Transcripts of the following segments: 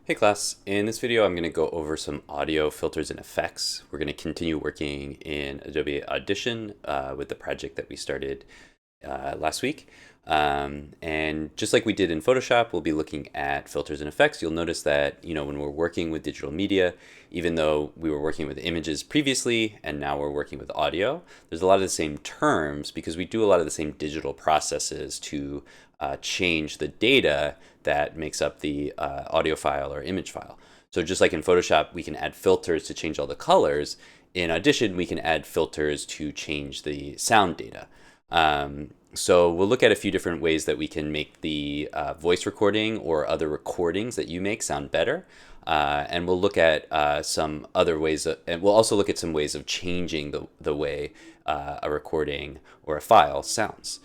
Hey class, in this video I'm going to go over some audio filters and effects. We're going to continue working in Adobe Audition with the project that we started last week. And just like we did in Photoshop, we'll be looking at filters and effects. You'll notice that, when we're working with digital media, even though we were working with images previously and now we're working with audio, there's a lot of the same terms because we do a lot of the same digital processes to change the data that makes up the audio file or image file. So just like in Photoshop, we can add filters to change all the colors. In Audition, we can add filters to change the sound data. So we'll look at a few different ways that we can make the voice recording or other recordings that you make sound better. And we'll look at some other ways, and we'll also look at some ways of changing the way a recording or a file sounds.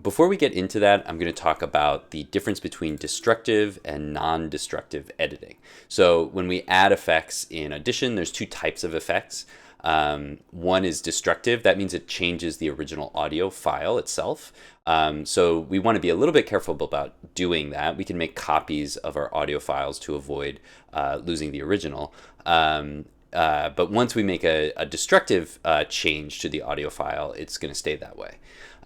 Before we get into that, I'm going to talk about the difference between destructive and non-destructive editing. So when we add effects in Audition, there's two types of effects. One is destructive. That means it changes the original audio file itself. So we want to be a little bit careful about doing that. We can make copies of our audio files to avoid losing the original. But once we make a destructive change to the audio file, it's going to stay that way.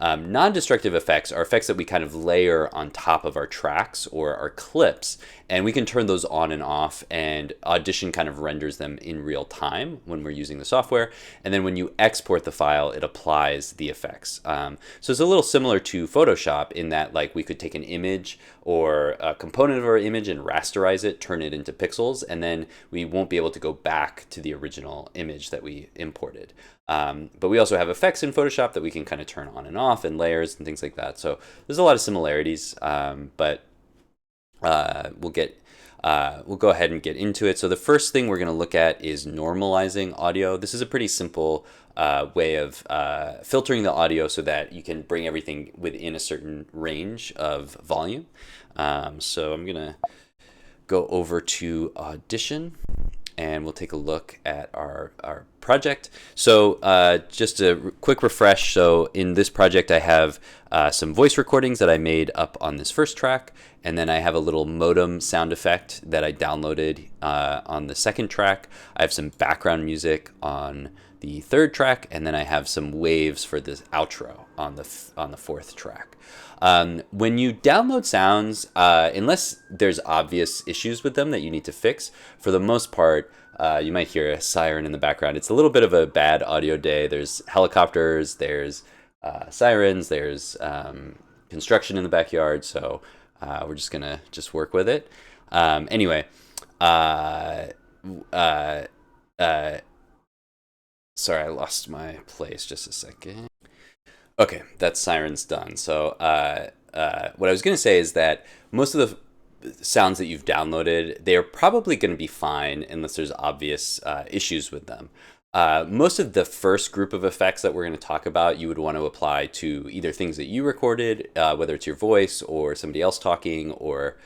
Non-destructive effects are effects that we kind of layer on top of our tracks or our clips, and we can turn those on and off, and Audition kind of renders them in real time when we're using the software. And then when you export the file, it applies the effects. So it's a little similar to Photoshop in that, like, we could take an image or a component of our image and rasterize it, turn it into pixels, and then we won't be able to go back to the original image that we imported. But we also have effects in Photoshop that we can kind of turn on and off, and layers and things like that. So there's a lot of similarities, but we'll go ahead and get into it. So the first thing we're going to look at is normalizing audio. This is a pretty simple way of filtering the audio so that you can bring everything within a certain range of volume. So I'm going to go over to Audition, and we'll take a look at our project. So just a quick refresh. So in this project, I have some voice recordings that I made up on this first track, and then I have a little modem sound effect that I downloaded on the second track. I have some background music on the third track, and then I have some waves for this outro on the fourth track. When you download sounds, unless there's obvious issues with them that you need to fix, for the most part, you might hear a siren in the background. It's a little bit of a bad audio day. There's helicopters, there's sirens, there's construction in the backyard, so we're just gonna work with it. Anyway, sorry, I lost my place just a second. Okay, that siren's done. So what I was going to say is that most of the sounds that you've downloaded, they're probably going to be fine unless there's obvious issues with them. Most of the first group of effects that we're going to talk about, you would want to apply to either things that you recorded, whether it's your voice or somebody else talking, or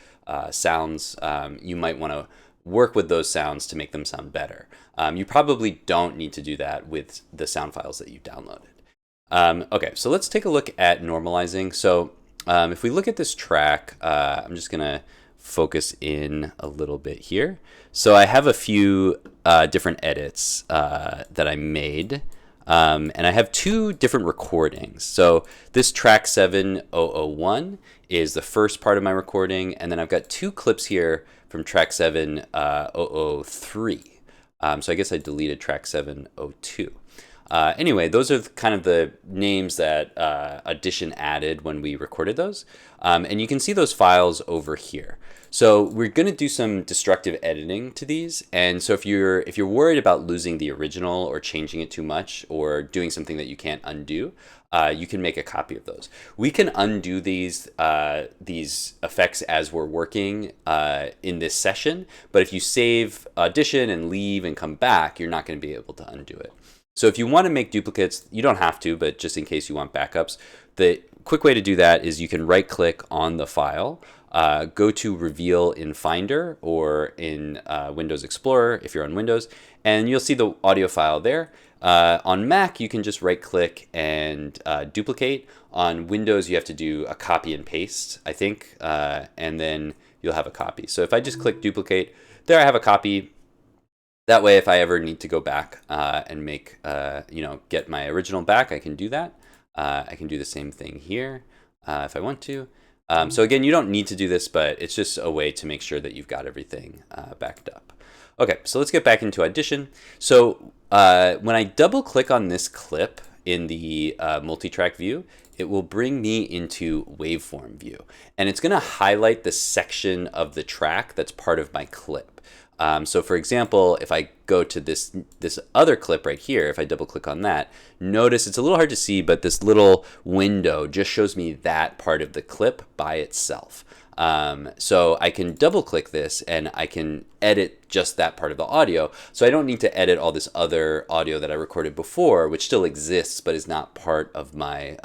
sounds. You might want to work with those sounds to make them sound better. You probably don't need to do that with the sound files that you've downloaded. Okay, so let's take a look at normalizing. So if we look at this track, I'm just going to focus in a little bit here. So I have a few different edits that I made, and I have two different recordings. So this track 7001 is the first part of my recording, and then I've got two clips here from track 7003. So I guess I deleted track 702. Anyway, those are kind of the names that Audition added when we recorded those. And you can see those files over here. So we're going to do some destructive editing to these. And so if you're worried about losing the original or changing it too much or doing something that you can't undo, you can make a copy of those. We can undo these effects as we're working in this session. But if you save Audition and leave and come back, you're not going to be able to undo it. So if you want to make duplicates, you don't have to, but just in case you want backups, the quick way to do that is you can right click on the file, go to Reveal in Finder or in Windows Explorer if you're on Windows, and you'll see the audio file there. On Mac, you can just right click and duplicate. On Windows, you have to do a copy and paste, I think, and then you'll have a copy. So if I just click duplicate, there I have a copy. That way, if I ever need to go back and make, get my original back, I can do that. I can do the same thing here if I want to. So again, you don't need to do this, but it's just a way to make sure that you've got everything backed up. Okay, so let's get back into Audition. So when I double click on this clip in the multi-track view, it will bring me into waveform view. And it's gonna highlight the section of the track that's part of my clip. So for example, if I go to this other clip right here, if I double click on that, notice it's a little hard to see, but this little window just shows me that part of the clip by itself. So I can double click this and I can edit just that part of the audio. So I don't need to edit all this other audio that I recorded before, which still exists, but is not part of my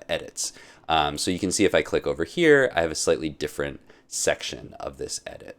edits. So you can see if I click over here, I have a slightly different section of this edit.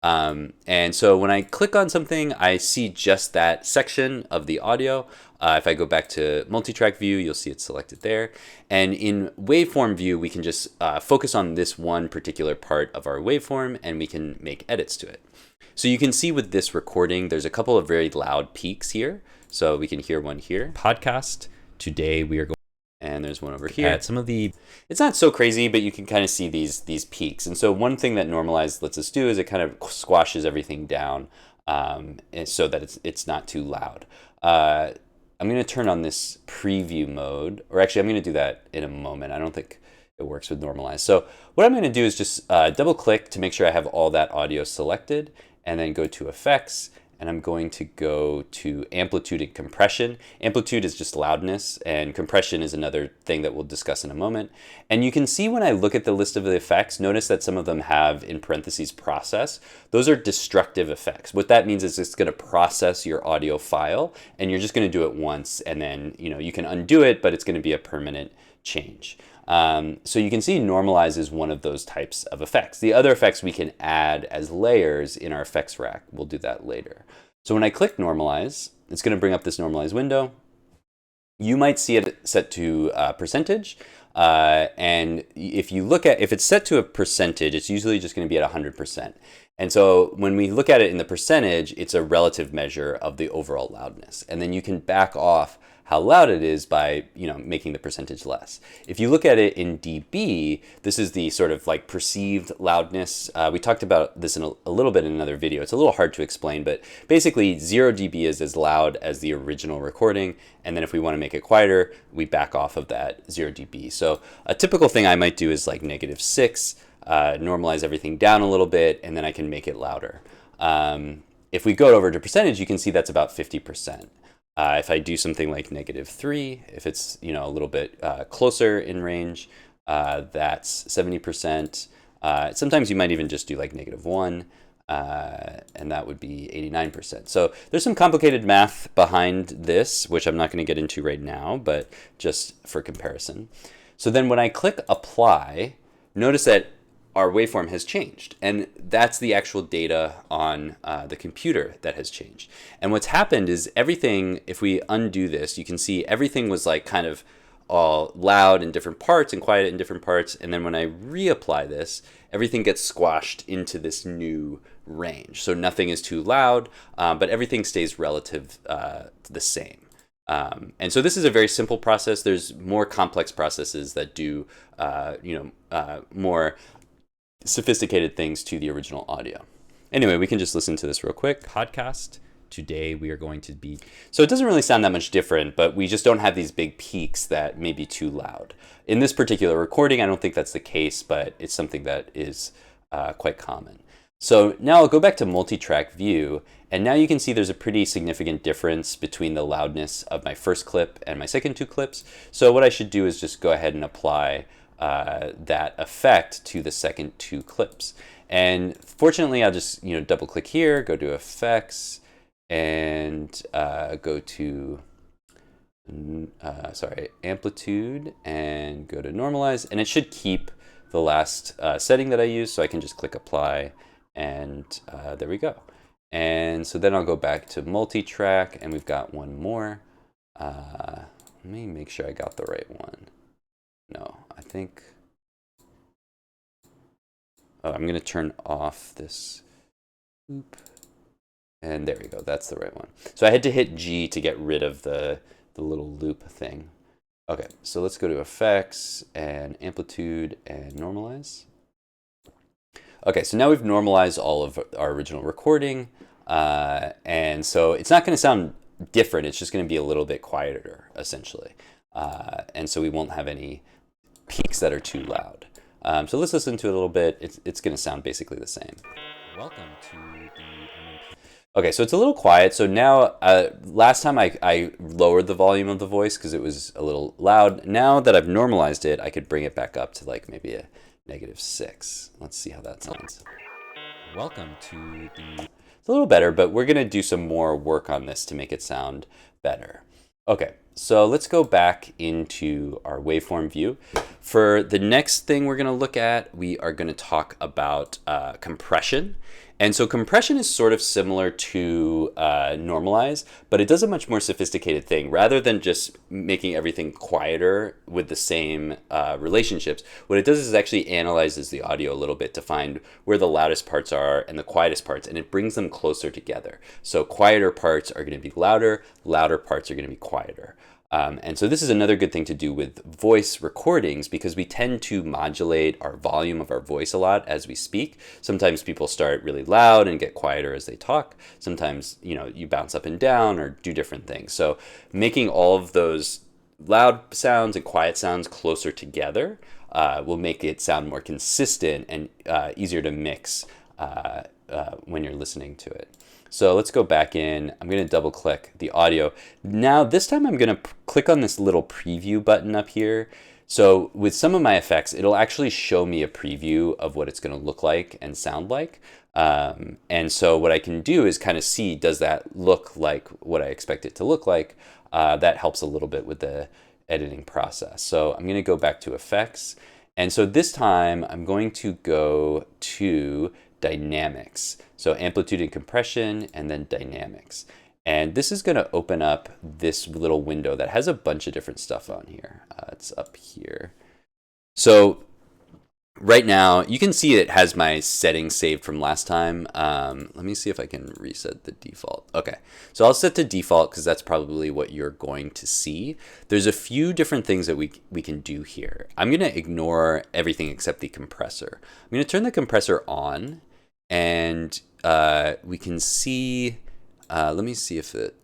And so when I click on something, I see just that section of the audio. If I go back to multi-track view, you'll see it's selected there. And in waveform view, we can just focus on this one particular part of our waveform and we can make edits to it. So you can see with this recording, there's a couple of very loud peaks here. So we can hear one here. Podcast. Today we are going. And there's one over here. Some of the, it's not so crazy, but you can kind of see these peaks. And so one thing that Normalize lets us do is it kind of squashes everything down so that it's not too loud. I'm going to turn on this preview mode, or actually I'm going to do that in a moment. I don't think it works with Normalize. So what I'm going to do is just double click to make sure I have all that audio selected, and then go to Effects. And I'm going to go to amplitude and compression. Amplitude is just loudness, and compression is another thing that we'll discuss in a moment. And you can see when I look at the list of the effects, notice that some of them have in parentheses process. Those are destructive effects. What that means is it's going to process your audio file, and you're just going to do it once, and then you can undo it, but it's going to be a permanent change. So you can see Normalize is one of those types of effects. The other effects we can add as layers in our effects rack. We'll do that later. So when I click Normalize, it's going to bring up this Normalize window. You might see it set to percentage. And if it's set to a percentage, it's usually just going to be at 100%. And so when we look at it in the percentage, it's a relative measure of the overall loudness. And then you can back off how loud it is by making the percentage less. If you look at it in dB, this is the sort of like perceived loudness. We talked about this in a little bit in another video. It's a little hard to explain, but basically 0 dB is as loud as the original recording. And then if we want to make it quieter, we back off of that 0 dB. So a typical thing I might do is like -6, normalize everything down a little bit, and then I can make it louder. If we go over to percentage, you can see that's about 50%. If I do something like -3, if it's a little bit closer in range, that's 70%. Sometimes you might even just do like -1, and that would be 89%. So there's some complicated math behind this, which I'm not going to get into right now, but just for comparison. So then when I click Apply, notice that our waveform has changed, and that's the actual data on the computer that has changed. And what's happened is everything, if we undo this, you can see everything was like kind of all loud in different parts and quiet in different parts, and then when I reapply this, everything gets squashed into this new range. So nothing is too loud, but everything stays relative the same. And so this is a very simple process. There's more complex processes that do more sophisticated things to the original audio. Anyway, we can just listen to this real quick. Podcast. Today we are going to be... So it doesn't really sound that much different, but we just don't have these big peaks that may be too loud. In this particular recording, I don't think that's the case, but it's something that is quite common. So now I'll go back to multi-track view, and now you can see there's a pretty significant difference between the loudness of my first clip and my second two clips. So what I should do is just go ahead and apply that effect to the second two clips. And fortunately, I'll just double click here, go to Effects, and go to Amplitude, and go to Normalize, and it should keep the last setting that I used. So I can just click Apply, and there we go. And so then I'll go back to multi-track, and we've got one more. Let me make sure I got the right one. No, I think, Oh, I'm going to turn off this loop. And there we go. That's the right one. So I had to hit G to get rid of the little loop thing. Okay, so let's go to effects and amplitude and normalize. Okay, so now we've normalized all of our original recording. And so it's not going to sound different. It's just going to be a little bit quieter, essentially. And so we won't have any peaks that are too loud. So let's listen to it a little bit. It's going to sound basically the same. Welcome to the MMP. Okay, so it's a little quiet. So now, last time I lowered the volume of the voice because it was a little loud. Now that I've normalized it, I could bring it back up to like maybe a -6. Let's see how that sounds. Welcome to the... It's a little better, but we're going to do some more work on this to make it sound better. Okay, so let's go back into our waveform view. For the next thing we're going to look at, we are going to talk about compression. And so compression is sort of similar to normalize, but it does a much more sophisticated thing. Rather than just making everything quieter with the same relationships, what it does is actually analyzes the audio a little bit to find where the loudest parts are and the quietest parts, and it brings them closer together. So quieter parts are going to be louder, louder parts are going to be quieter. And so this is another good thing to do with voice recordings because we tend to modulate our volume of our voice a lot as we speak. Sometimes people start really loud and get quieter as they talk. Sometimes, you bounce up and down or do different things. So making all of those loud sounds and quiet sounds closer together will make it sound more consistent and easier to mix when you're listening to it. So let's go back in. I'm going to double click the audio. Now this time I'm going to click on this little preview button up here. So with some of my effects, it'll actually show me a preview of what it's going to look like and sound like. And so what I can do is kind of see, does that look like what I expect it to look like? That helps a little bit with the editing process. So I'm going to go back to effects. And so this time I'm going to go to dynamics. So amplitude and compression, and then dynamics. And this is going to open up this little window that has a bunch of different stuff on here. It's up here. So right now, you can see it has my settings saved from last time. Let me see if I can reset the default. Okay, so I'll set to default because that's probably what you're going to see. There's a few different things that we can do here. I'm going to ignore everything except the compressor. I'm going to turn the compressor on. And we can see, let me see if it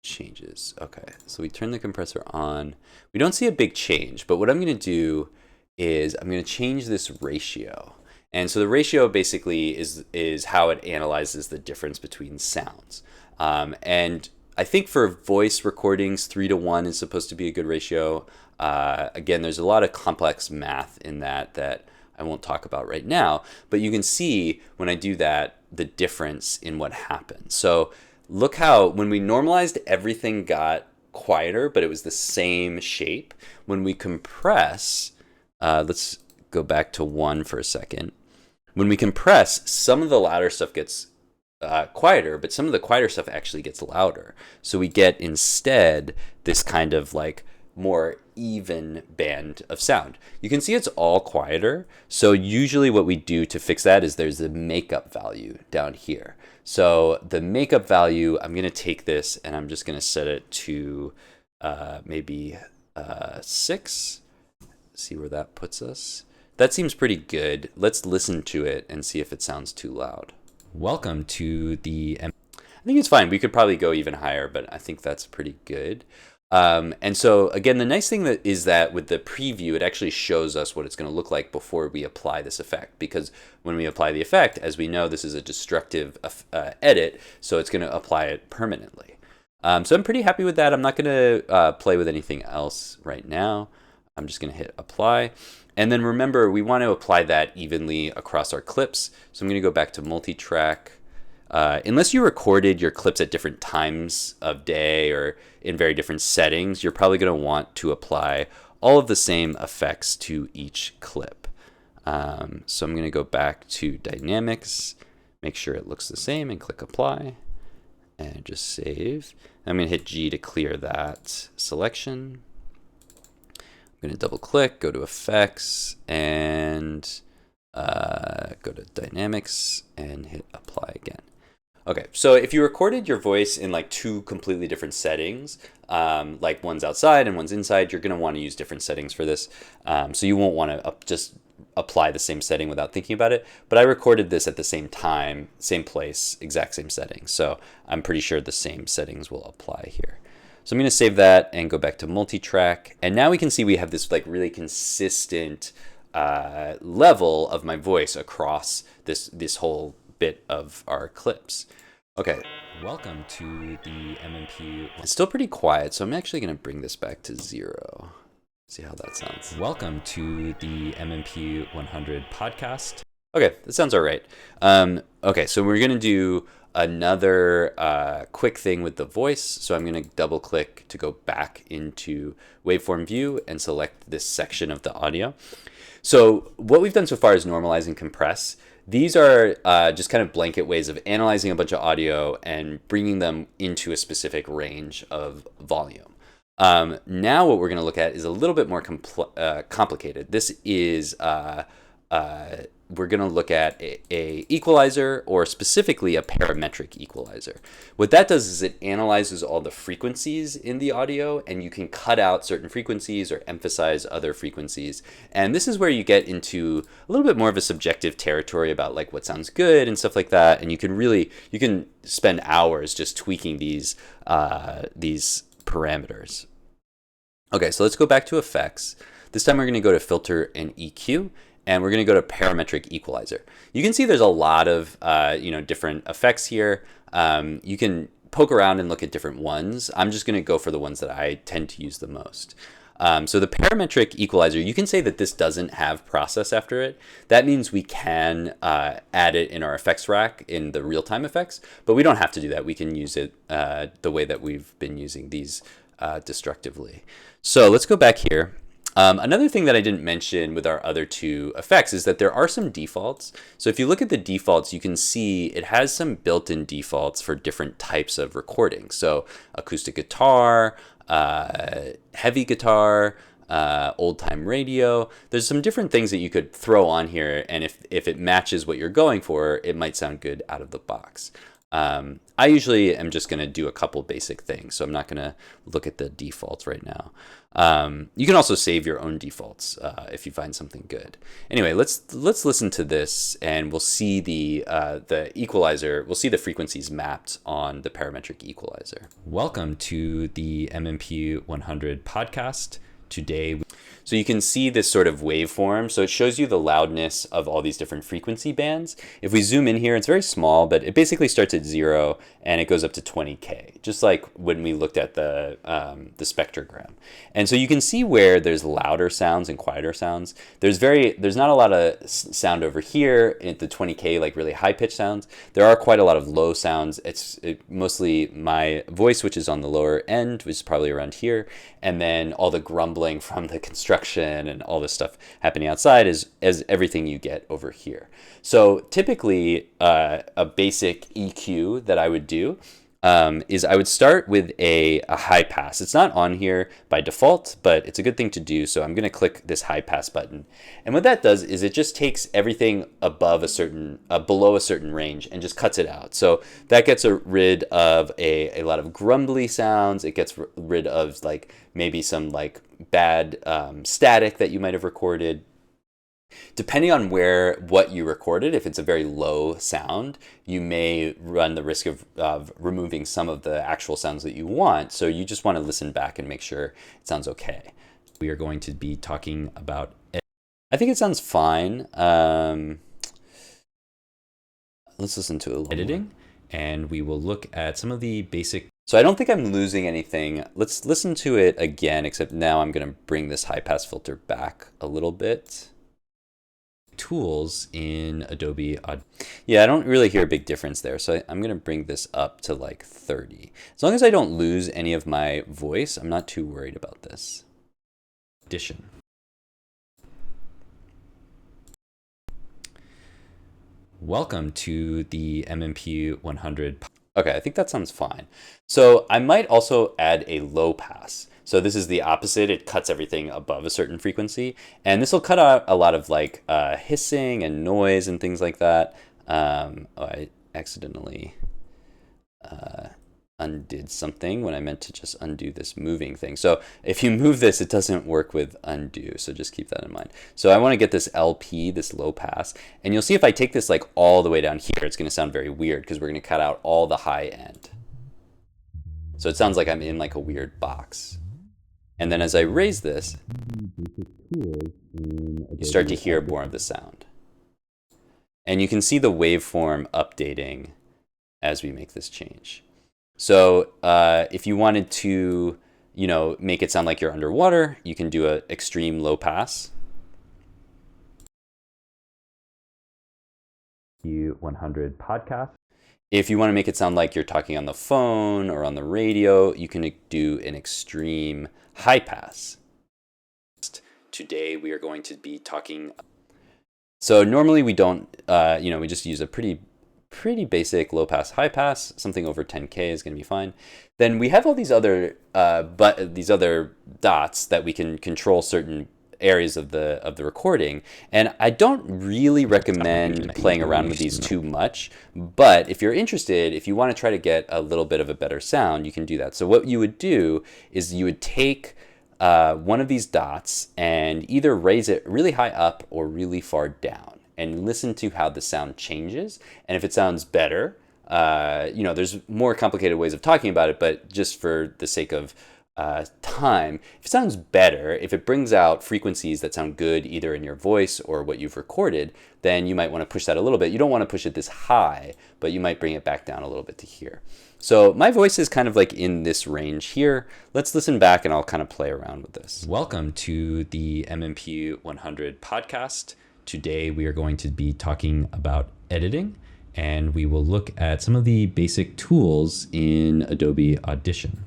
changes. Okay, so we turn the compressor on. We don't see a big change, but what I'm going to do is I'm going to change this ratio. And so the ratio basically is how it analyzes the difference between sounds. And I think for voice recordings, 3:1 is supposed to be a good ratio. Again, there's a lot of complex math in that I won't talk about right now, but you can see when I do that, the difference in what happens. So look how when we normalized, everything got quieter, but it was the same shape. When we compress, let's go back to 1 for a second. When we compress, some of the louder stuff gets quieter, but some of the quieter stuff actually gets louder. So we get instead this kind of like more even band of sound. You can see it's all quieter. So usually what we do to fix that is there's a makeup value down here. So the makeup value, I'm going to take this and I'm just going to set it to maybe 6. See where that puts us. That seems pretty good. Let's listen to it and see if it sounds too loud. Welcome to the... I think it's fine. We could probably go even higher, but I think that's pretty good. And so again, the nice thing is that with the preview, it actually shows us what it's going to look like before we apply this effect. Because when we apply the effect, as we know, this is a destructive edit, so it's going to apply it permanently. So I'm pretty happy with that. I'm not going to play with anything else right now. I'm just going to hit apply. And then remember, we want to apply that evenly across our clips. So I'm going to go back to multi-track. Unless you recorded your clips at different times of day or in very different settings, you're probably going to want to apply all of the same effects to each clip. So I'm going to go back to dynamics, make sure it looks the same, and click apply, and just save. I'm going to hit G to clear that selection. I'm going to double click, go to effects, and Go to Dynamics and hit apply again. Okay, so if you recorded your voice in like two completely different settings, like one's outside and one's inside, you're going to want to use different settings for this. So you won't want to just apply the same setting without thinking about it. But I recorded this at the same time, same place, exact same settings. So I'm pretty sure the same settings will apply here. So I'm going to save that and go back to multi-track. And now we can see we have this like really consistent level of my voice across this whole bit of our clips. Okay. Welcome to the MMP. It's still pretty quiet, so I'm actually going to bring this back to 0. See how that sounds. Welcome to the MMP 100 podcast. Okay, that sounds all right. Okay, so we're going to do another quick thing with the voice. So I'm going to double click to go back into waveform view and select this section of the audio. So what we've done so far is normalize and compress. These are just kind of blanket ways of analyzing a bunch of audio and bringing them into a specific range of volume. Now what we're going to look at is a little bit more complicated. This is we're going to look at a equalizer, or specifically a parametric equalizer. What that does is it analyzes all the frequencies in the audio, and you can cut out certain frequencies or emphasize other frequencies. And this is where you get into a little bit more of a subjective territory about like what sounds good and stuff like that. And you can spend hours just tweaking these parameters. Okay, so let's go back to effects. This time we're going to go to filter and EQ. And we're going to go to parametric equalizer. You can see there's a lot of different effects here. You can poke around and look at different ones. I'm just going to go for the ones that I tend to use the most. So the parametric equalizer, you can say that this doesn't have process after it. That means we can add it in our effects rack in the real-time effects, but we don't have to do that. We can use it the way that we've been using these destructively. So let's go back here. Another thing that I didn't mention with our other two effects is that there are some defaults. So if you look at the defaults, you can see it has some built-in defaults for different types of recording. So acoustic guitar, heavy guitar, old-time radio. There's some different things that you could throw on here, and if it matches what you're going for, it might sound good out of the box. I usually am just going to do a couple basic things, so I'm not going to look at the defaults right now. You can also save your own defaults if you find something good. Anyway, let's listen to this, and we'll see the equalizer. We'll see the frequencies mapped on the parametric equalizer. Welcome to the MMP 100 podcast. Today, so you can see this sort of waveform. So it shows you the loudness of all these different frequency bands. If we zoom in here, it's very small, but it basically starts at 0 and it goes up to 20K, just like when we looked at the spectrogram. And so you can see where there's louder sounds and quieter sounds. There's not a lot of sound over here at the 20K, like really high pitched sounds. There are quite a lot of low sounds. It's mostly my voice, which is on the lower end, which is probably around here. And then all the grumbling from the construction and all this stuff happening outside is everything you get over here. So typically a basic EQ that I would do is I would start with a high pass. It's not on here by default, but it's a good thing to do. So I'm going to click this high pass button. And what that does is it just takes everything above below a certain range and just cuts it out. So that gets rid of a lot of grumbly sounds. It gets rid of like maybe some like bad static that you might have recorded. Depending on what you recorded, if it's a very low sound, you may run the risk of removing some of the actual sounds that you want. So you just want to listen back and make sure it sounds okay. We are going to be talking about I think it sounds fine. Let's listen to it a little editing, more. And we will look at some of the basic. So I don't think I'm losing anything. Let's listen to it again, except now I'm going to bring this high pass filter back a little bit. Tools in Adobe Audition. Yeah, I don't really hear a big difference there. So I'm going to bring this up to like 30. As long as I don't lose any of my voice, I'm not too worried about this. Audition. Welcome to the MMP 100. Okay, I think that sounds fine. So I might also add a low pass. So this is the opposite. It cuts everything above a certain frequency. And this will cut out a lot of like hissing and noise and things like that. Oh, I accidentally undid something when I meant to just undo this moving thing. So if you move this, it doesn't work with undo. So just keep that in mind. So I want to get this LP, this low pass. And you'll see if I take this like all the way down here, it's going to sound very weird because we're going to cut out all the high end. So it sounds like I'm in like a weird box. And then as I raise this, you start to hear more of the sound. And you can see the waveform updating as we make this change. So if you wanted to, make it sound like you're underwater, you can do an extreme low pass. 100 podcast. If you want to make it sound like you're talking on the phone or on the radio, you can do an extreme high pass. Today we are going to be talking. So normally we don't, we just use a pretty basic low pass, high pass. Something over 10K is going to be fine. Then we have all these other these other dots that we can control certain areas of the recording, and I don't really recommend playing around with these too much, but if you're interested, if you want to try to get a little bit of a better sound, you can do that. So what you would do is you would take one of these dots and either raise it really high up or really far down and listen to how the sound changes. And if it sounds better, there's more complicated ways of talking about it, but just for the sake of time, if it sounds better, if it brings out frequencies that sound good either in your voice or what you've recorded, then you might want to push that a little bit. You don't want to push it this high, but you might bring it back down a little bit to here. So my voice is kind of like in this range here. Let's listen back and I'll kind of play around with this. Welcome to the MMP 100 podcast. Today we are going to be talking about editing, and we will look at some of the basic tools in Adobe Audition.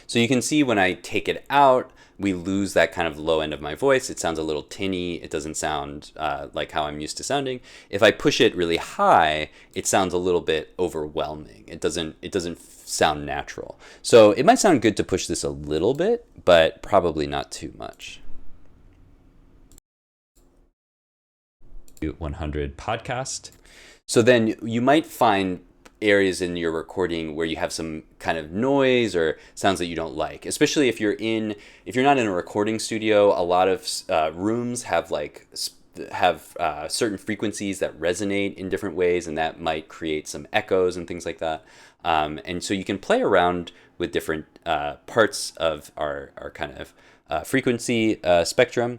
So you can see when I take it out, we lose that kind of low end of my voice. It sounds a little tinny. It doesn't sound like how I'm used to sounding. If I push it really high, it sounds a little bit overwhelming. It doesn't sound natural. So it might sound good to push this a little bit, but probably not too much. 100 podcast. So then you might find areas in your recording where you have some kind of noise or sounds that you don't like, especially if you're not in a recording studio. A lot of rooms have certain frequencies that resonate in different ways, and that might create some echoes and things like that. And so you can play around with different parts of our kind of frequency spectrum.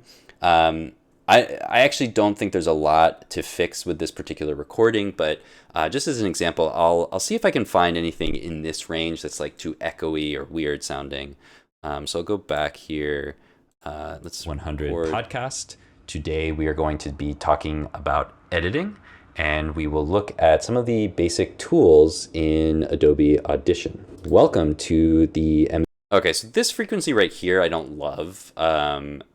I actually don't think there's a lot to fix with this particular recording, but just as an example, I'll see if I can find anything in this range that's like too echoey or weird sounding. So I'll go back here. Let's 100 record. podcast. Today we are going to be talking about editing, and we will look at some of the basic tools in Adobe Audition. Welcome to the Okay, so this frequency right here, I don't love.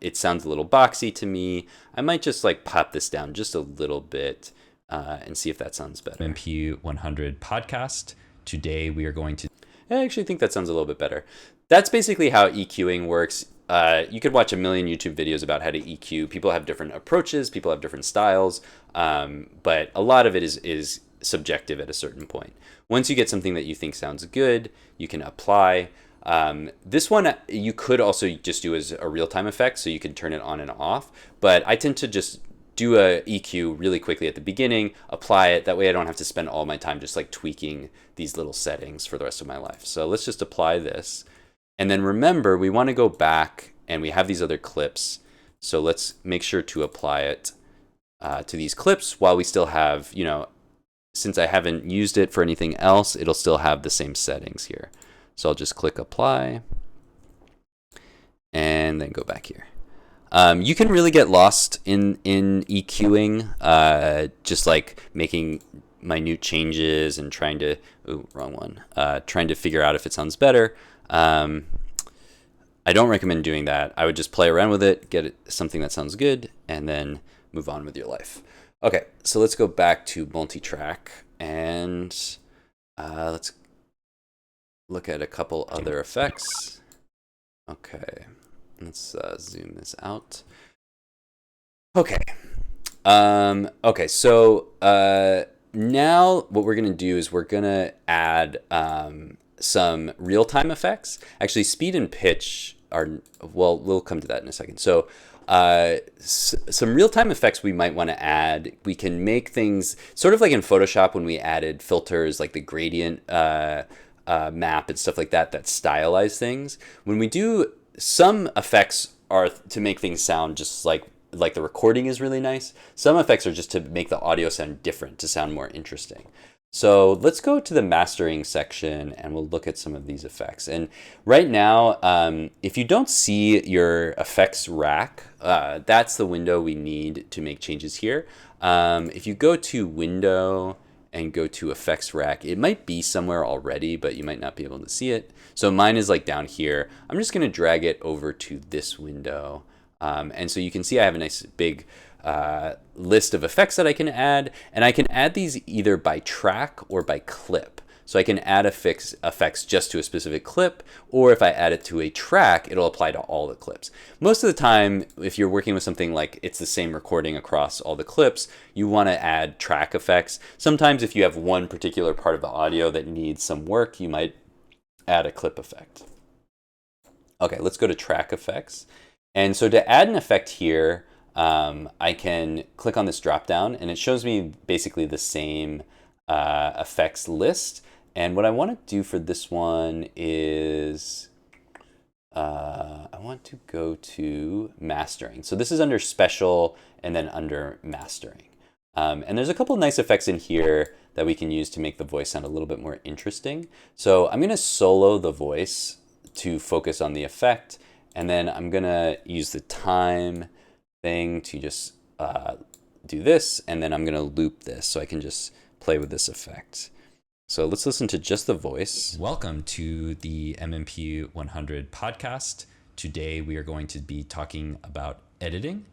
It sounds a little boxy to me. I might just like pop this down just a little bit and see if that sounds better. MMP 100 podcast. Today we are going to... I actually think that sounds a little bit better. That's basically how EQing works. You could watch a million YouTube videos about how to EQ. People have different approaches. People have different styles. But a lot of it is subjective at a certain point. Once you get something that you think sounds good, you can apply. This one you could also just do as a real-time effect, so you can turn it on and off, but I tend to just do a EQ really quickly at the beginning, apply it, that way I don't have to spend all my time just like tweaking these little settings for the rest of my life. So let's just apply this, and then remember we want to go back and we have these other clips, so let's make sure to apply it to these clips while we still have, since I haven't used it for anything else, it'll still have the same settings here. So I'll just click apply and then go back here. You can really get lost in EQing, just like making minute changes and trying to, trying to figure out if it sounds better. I don't recommend doing that. I would just play around with it, get something that sounds good, and then move on with your life. Okay, so let's go back to multi-track and let's look at a couple other effects. Okay, let's zoom this out. Okay. Okay, so now what we're gonna do is we're gonna add some real-time effects. Actually, speed and pitch are, well, we'll come to that in a second. So some real-time effects we might want to add. We can make things sort of like in Photoshop when we added filters like the gradient map and stuff like that that stylize things. When we do, some effects are to make things sound just like the recording is really nice. Some effects are just to make the audio sound different, to sound more interesting. So let's go to the mastering section and we'll look at some of these effects. And right now, if you don't see your effects rack, that's the window we need to make changes here. If you go to Window and go to Effects Rack, it might be somewhere already, but you might not be able to see it. So mine is like down here. I'm just going to drag it over to this window. And so you can see I have a nice big list of effects that I can add, and I can add these either by track or by clip. So I can add effects just to a specific clip, or if I add it to a track, it'll apply to all the clips. Most of the time, if you're working with something like it's the same recording across all the clips, you want to add track effects. Sometimes if you have one particular part of the audio that needs some work, you might add a clip effect. Okay, let's go to track effects. And so to add an effect here, I can click on this drop down and it shows me basically the same effects list. And what I want to do for this one is I want to go to mastering. So this is under special and then under mastering. And there's a couple nice effects in here that we can use to make the voice sound a little bit more interesting. So I'm going to solo the voice to focus on the effect. And then I'm going to use the time thing to just do this. And then I'm going to loop this so I can just play with this effect. So let's listen to just the voice. Welcome to the MMP 100 podcast. Today we are going to be talking about editing.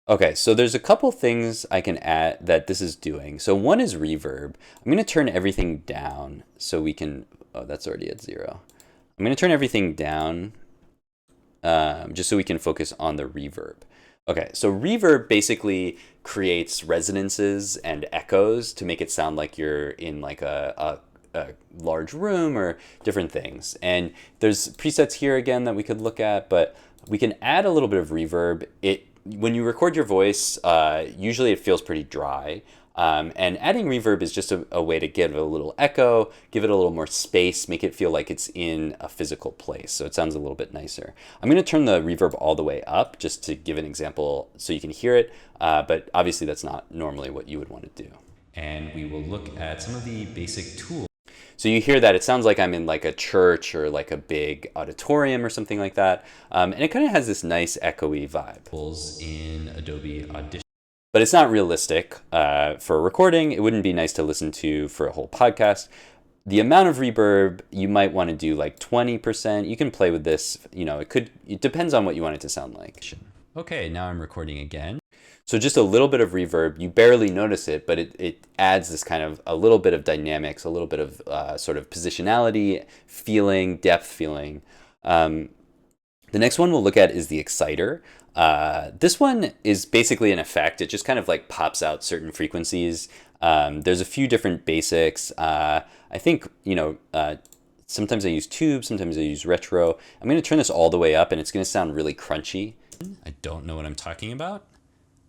Okay, so there's a couple things I can add that this is doing. So one is reverb. I'm going to turn everything down so we can, oh, that's already at 0. I'm going to turn everything down just so we can focus on the reverb. Okay, so reverb basically creates resonances and echoes to make it sound like you're in like a large room or different things. And there's presets here again that we could look at, but we can add a little bit of reverb. When you record your voice, usually it feels pretty dry. And adding reverb is just a way to give it a little echo, give it a little more space, make it feel like it's in a physical place. So it sounds a little bit nicer. I'm going to turn the reverb all the way up just to give an example so you can hear it. But obviously that's not normally what you would want to do. And we will look at some of the basic tools. So you hear that it sounds like I'm in like a church or like a big auditorium or something like that. And it kind of has this nice echoey vibe. Tools in Adobe Audition. But it's not realistic for a recording. It wouldn't be nice to listen to for a whole podcast. The amount of reverb, you might want to do like 20%. You can play with this. You know, it depends on what you want it to sound like. Okay, now I'm recording again. So just a little bit of reverb, you barely notice it, but it adds this kind of a little bit of dynamics, a little bit of sort of positionality, feeling, depth feeling. The next one we'll look at is the exciter. This one is basically an effect. It just kind of like pops out certain frequencies. There's a few different basics. I think, sometimes I use tube, sometimes I use retro. I'm going to turn this all the way up and it's going to sound really crunchy. I don't know what I'm talking about.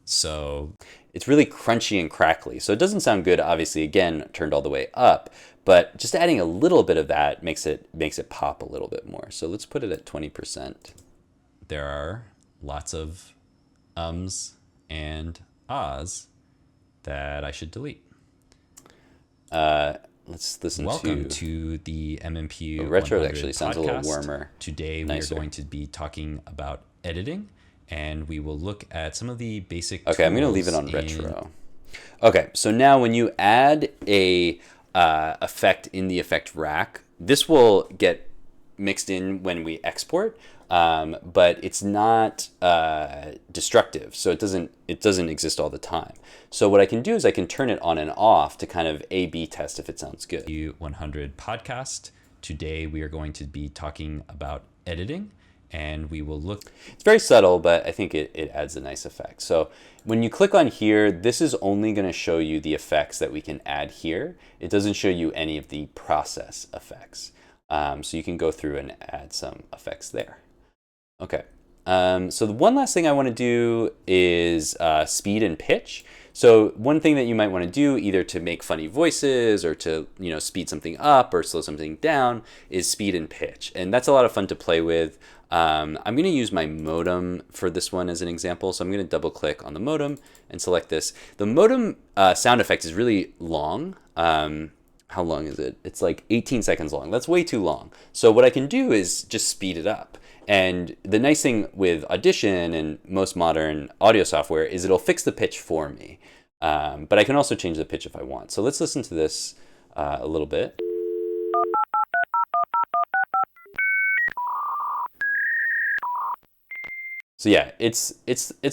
So it's really crunchy and crackly. So it doesn't sound good, obviously, again, turned all the way up, but just adding a little bit of that makes it pop a little bit more. So let's put it at 20%. There are lots of ums and ahs that I should delete. Let's listen Welcome to the MMP retro 100 actually sounds podcast. a little warmer. Today we are going to be talking about editing, and we will look at some of the basic tools. Okay, I'm going to leave it on retro. Okay, so now when you add a effect in the effect rack, this will get mixed in when we export, but it's not destructive, so it doesn't exist all the time. So what I can do is I can turn it on and off to kind of A/B test if it sounds good. The 100 podcast. Today we are going to be talking about editing, and we will look. It's very subtle, but I think it adds a nice effect. So when you click on here, this is only going to show you the effects that we can add here. It doesn't show you any of the process effects. So you can go through and add some effects there. Okay. So the one last thing I want to do is speed and pitch. So one thing that you might want to do, either to make funny voices or to speed something up or slow something down, is speed and pitch. And that's a lot of fun to play with. I'm going to use my modem for this one as an example. So I'm going to double click on the modem and select this. The modem sound effect is really long. How long is it? It's like 18 seconds long. That's way too long. So what I can do is just speed it up. And the nice thing with Audition and most modern audio software is it'll fix the pitch for me. But I can also change the pitch if I want. So let's listen to this a little bit. So yeah, it's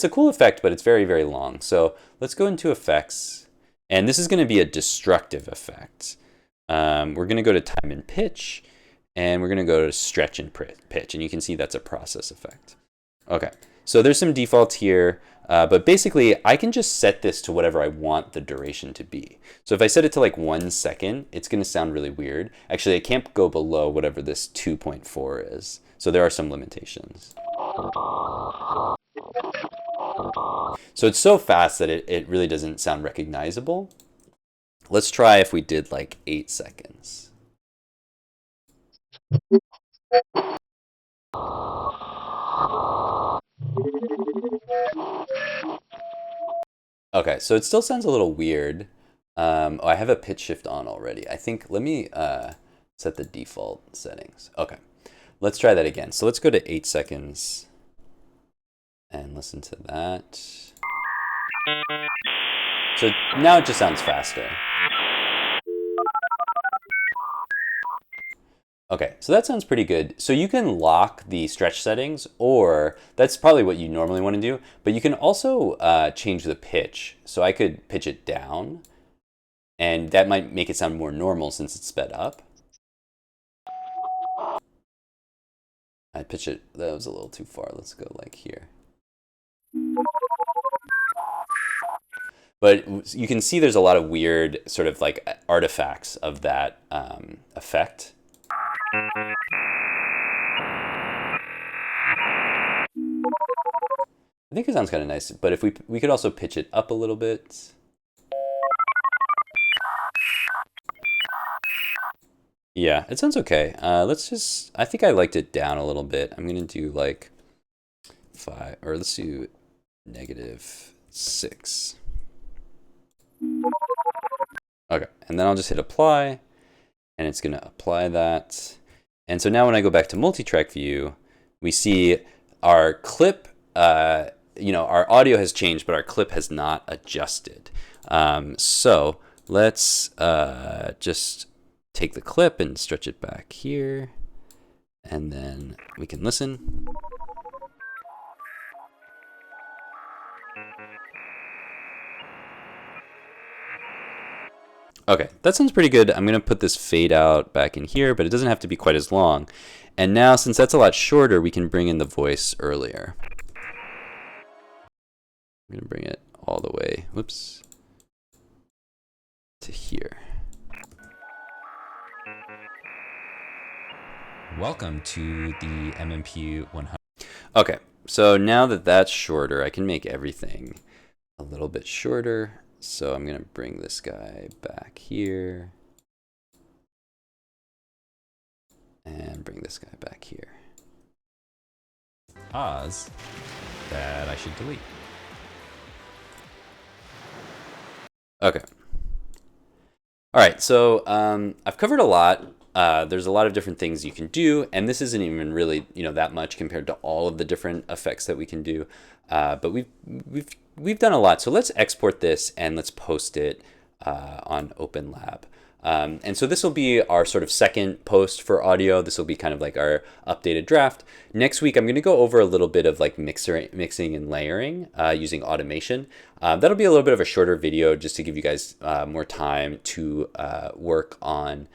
a cool effect, but it's very, very long. So let's go into effects. And this is going to be a destructive effect. We're going to go to time and pitch. And we're going to go to stretch and pitch. And you can see that's a process effect. Okay, so there's some defaults here. But basically, I can just set this to whatever I want the duration to be. So if I set it to like 1 second, it's going to sound really weird. Actually, I can't go below whatever this 2.4 is. So there are some limitations. So it's so fast that it really doesn't sound recognizable. Let's try if we did like 8 seconds. Okay, so it still sounds a little weird. Oh, I have a pitch shift on already. I think, let me set the default settings. Okay, let's try that again. So let's go to 8 seconds and listen to that. So now it just sounds faster. Okay, so that sounds pretty good. So you can lock the stretch settings, or that's probably what you normally want to do, but you can also change the pitch. So I could pitch it down, and that might make it sound more normal since it's sped up. I pitch it, that was a little too far. Let's go like here. But you can see there's a lot of weird sort of like artifacts of that effect. I think it sounds kind of nice, but if we could also pitch it up a little bit. Yeah, it sounds okay. I think I liked it down a little bit. I'm gonna do like 5, or let's do -6. Okay, and then I'll just hit apply, and it's gonna apply that. And so now when I go back to multi-track view, we see our clip, our audio has changed, but our clip has not adjusted. So let's just take the clip and stretch it back here, and then we can listen. Okay, that sounds pretty good. I'm going to put this fade out back in here, but it doesn't have to be quite as long. And now, since that's a lot shorter, we can bring in the voice earlier. I'm going to bring it all the way, whoops, to here. Welcome to the MMP 100. Okay, so now that that's shorter, I can make everything a little bit shorter. So I'm going to bring this guy back here and bring this guy back here. Pause that I should delete. Okay. All right, so I've covered a lot. There's a lot of different things you can do, and this isn't even really that much compared to all of the different effects that we can do. But we've done a lot. So let's export this and let's post it on OpenLab. And so this will be our sort of second post for audio. This will be kind of like our updated draft. Next week, I'm going to go over a little bit of like mixing and layering using automation. That'll be a little bit of a shorter video just to give you guys more time to work on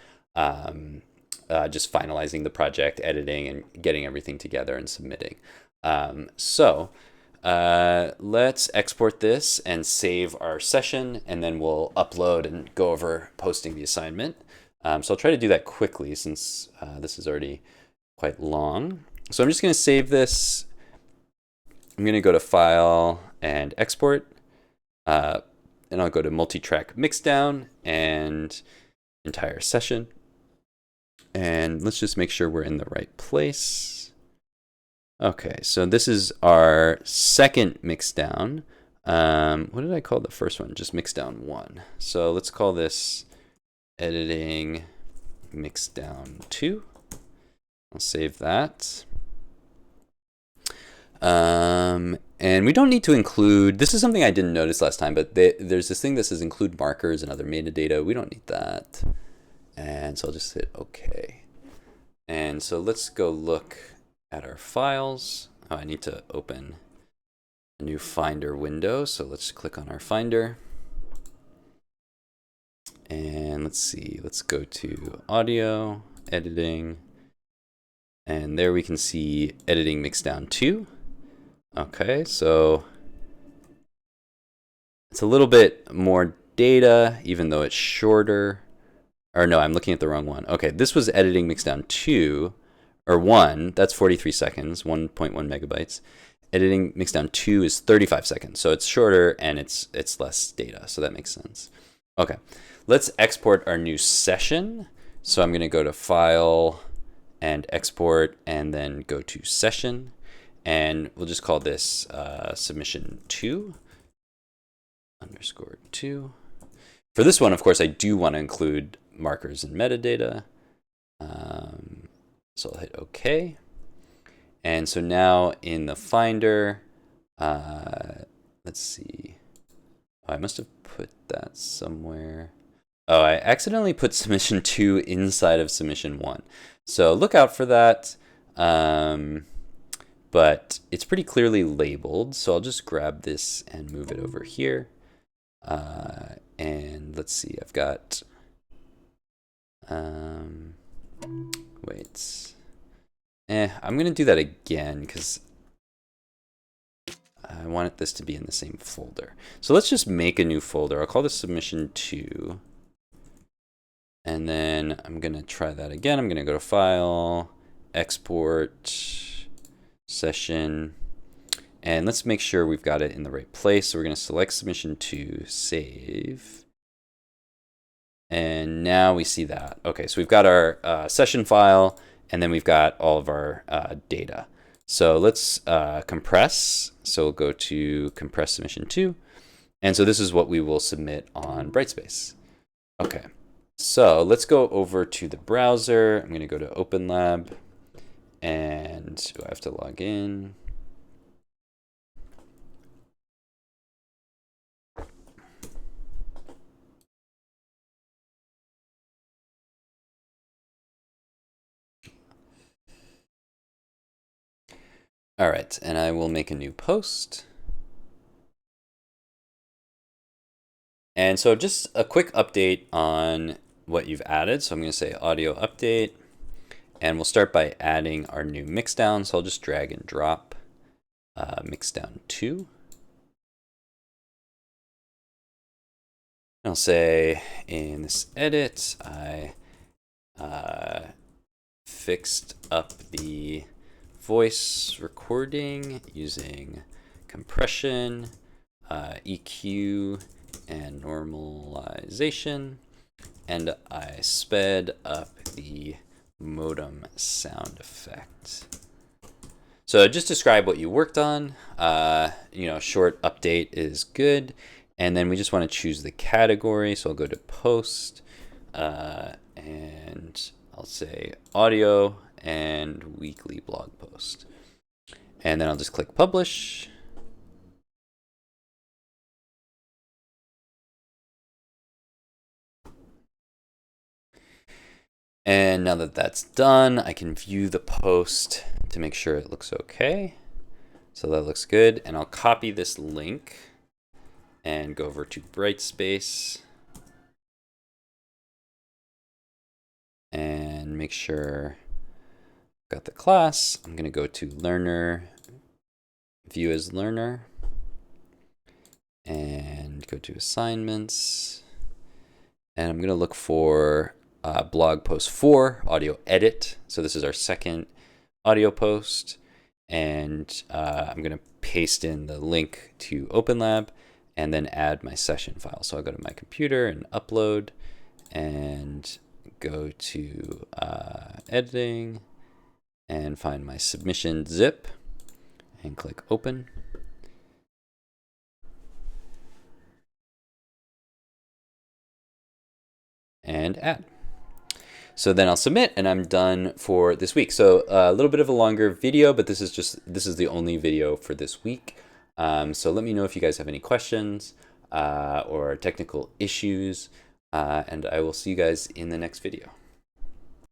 just finalizing the project, editing, and getting everything together and submitting. So let's export this and save our session, and then we'll upload and go over posting the assignment. So I'll try to do that quickly since this is already quite long. So I'm just going to save this. I'm going to go to File and Export. And I'll go to Multi-Track Mixdown and Entire Session. And let's just make sure we're in the right place. Okay, so this is our second mixdown. What did I call the first one? Just mixdown 1. So let's call this editing mixdown 2. I'll save that. And we don't need to include, this is something I didn't notice last time, but there's this thing that says include markers and other metadata. We don't need that. And so I'll just hit OK. And so let's go look at our files. Oh, I need to open a new Finder window. So let's click on our Finder. And let's see, let's go to Audio, Editing. And there we can see Editing Mixdown 2. Okay, so it's a little bit more data, even though it's shorter. Or no, I'm looking at the wrong one. Okay, this was editing mixdown 2, or 1. That's 43 seconds, 1.1 megabytes. Editing mixdown 2 is 35 seconds, so it's shorter and it's less data, so that makes sense. Okay, let's export our new session. So I'm going to go to File and Export, and then go to Session. And we'll just call this submission 2 _ 2. For this one, of course, I do want to include markers and metadata. So I'll hit OK. And so now in the Finder, let's see. Oh, I must have put that somewhere. Oh, I accidentally put submission 2 inside of submission 1. So look out for that. But it's pretty clearly labeled, so I'll just grab this and move it over here. And let's see, I've got, wait, I'm gonna do that again because I want this to be in the same folder. So let's just make a new folder. I'll call this submission 2. And then I'm gonna try that again. I'm gonna go to File, Export, Session, and let's make sure we've got it in the right place. So we're going to select submission 2, save, and now we see that. Okay, so we've got our session file, and then we've got all of our data. So let's compress. So we'll go to compress submission 2, and so this is what we will submit on Brightspace. Okay, so let's go over to the browser. I'm going to go to OpenLab. And do I have to log in? All right, and I will make a new post. And so just a quick update on what you've added. So I'm going to say audio update. And we'll start by adding our new mixdown. So I'll just drag and drop mixdown 2. I'll say in this edit, I fixed up the voice recording using compression, EQ, and normalization. And I sped up the modem sound effect. So just describe what you worked on. Short update is good. And then we just want to choose the category. So I'll go to post and I'll say audio and weekly blog post. And then I'll just click publish. And now that that's done, I can view the post to make sure it looks okay. So that looks good. And I'll copy this link and go over to Brightspace. And and make sure I've got the class. I'm going to go to Learner, View as Learner, and go to Assignments. And I'm going to look for blog post 4, audio edit. So this is our second audio post. And I'm going to paste in the link to OpenLab and then add my session file. So I'll go to my computer and upload and go to editing and find my submission zip and click open. And add. So then I'll submit and I'm done for this week. So a little bit of a longer video, but this is the only video for this week. So let me know if you guys have any questions or technical issues, and I will see you guys in the next video.